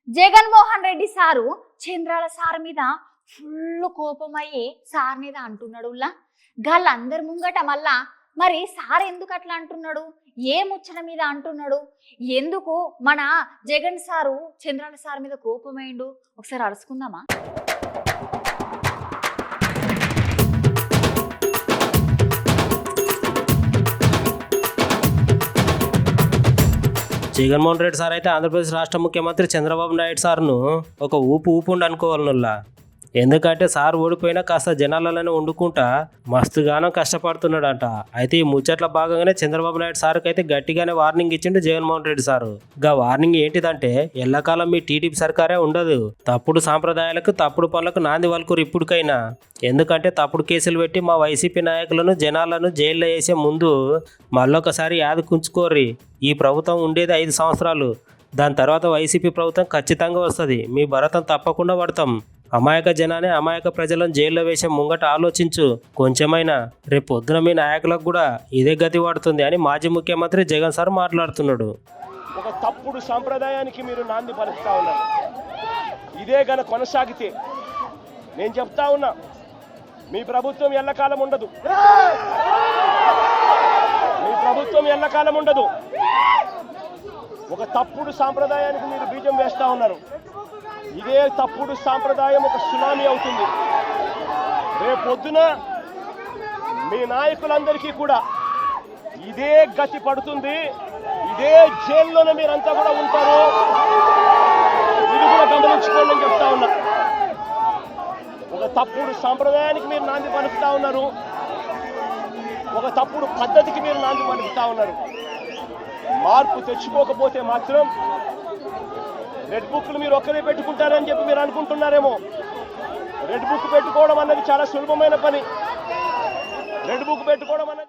Jaganmohan Reddy sir చంద్రాల sir మీద full కోపమయ్యి sir మీద అంటున్నాడు. గాళ్ళందరి ముంగట మళ్ళా మరి సార్ ఎందుకు అట్లా అంటున్నాడు, ఏ ముచ్చట మీద అంటున్నాడు, ఎందుకు మన జగన్ సారు చంద్రాల సార్ మీద కోపమైండు, ఒకసారి అడుసుకుందామా? జగన్మోహన్ రెడ్డి సార్ అయితే ఆంధ్రప్రదేశ్ రాష్ట్ర ముఖ్యమంత్రి చంద్రబాబు నాయుడు సార్ను ఒక ఊపుండి అనుకోవాలనుల్లా. ఎందుకంటే సార్ ఓడిపోయినా కాస్త జనాలలోనే వండుకుంటా మస్తుగానో కష్టపడుతున్నాడంట. అయితే ఈ ముచ్చట్ల భాగంగానే చంద్రబాబు నాయుడు సార్కి అయితే గట్టిగానే వార్నింగ్ ఇచ్చిండు జగన్మోహన్ రెడ్డి సారు. గా వార్నింగ్ ఏంటిదంటే, ఎల్లకాలం మీ టీడీపీ సర్కారే ఉండదు, తప్పుడు సాంప్రదాయాలకు తప్పుడు పనులకు నాంది వల్కురు ఇప్పటికైనా. ఎందుకంటే తప్పుడు కేసులు పెట్టి మా వైసీపీ నాయకులను జనాలను జైల్లో వేసే ముందు మళ్ళొకసారి యాదకుంచుకోర్రి. ఈ ప్రభుత్వం ఉండేది 5 సంవత్సరాలు, దాని తర్వాత వైసీపీ ప్రభుత్వం ఖచ్చితంగా వస్తుంది, మీ భరతం తప్పకుండా పడతాం. అమాయక జనాన్ని అమాయక ప్రజలను జైల్లో వేసే ముంగట ఆలోచించు కొంచెమైనా. రేపు పొద్దున మీ నాయకులకు కూడా ఇదే గతి పడుతుంది అని మాజీ ముఖ్యమంత్రి జగన్ సార్ మాట్లాడుతున్నాడు. ఒక తప్పుడు సాంప్రదాయానికి మీరు నాంది పలుకుతా ఉన్నారు. ఇదే గన కొనసాగితే నేను చెప్తా ఉన్నా, మీ ప్రభుత్వం ఎల్లకాలం ఉండదు, మీ ప్రభుత్వం ఎల్లకాలం ఉండదు. ఒక తప్పుడు సాంప్రదాయానికి మీరు బీజం వేస్తా ఉన్నారు. ఇదే తప్పుడు సాంప్రదాయం ఒక సునామీ అవుతుంది. రేపొద్దున మీ నాయకులందరికీ కూడా ఇదే గతి పడుతుంది, ఇదే జైల్లోనే మీరంతా కూడా ఉంటారు. ఇది కూడా గమనించుకోండి అని చెప్తా ఉన్నా. ఒక తప్పుడు సాంప్రదాయానికి మీరు నాంది పలుకుతా ఉన్నారు, ఒక తప్పుడు పద్ధతికి మీరు నాంది పలుకుతా ఉన్నారు. మార్పు తెచ్చుకోకపోతే మాత్రం రెడ్ బుక్లు మీరు ఒక్కరే పెట్టుకుంటారని చెప్పి మీరు అనుకుంటున్నారేమో. రెడ్ బుక్ పెట్టుకోవడం అన్నది చాలా సులభమైన పని. రెడ్ బుక్ పెట్టుకోవడం అన్నది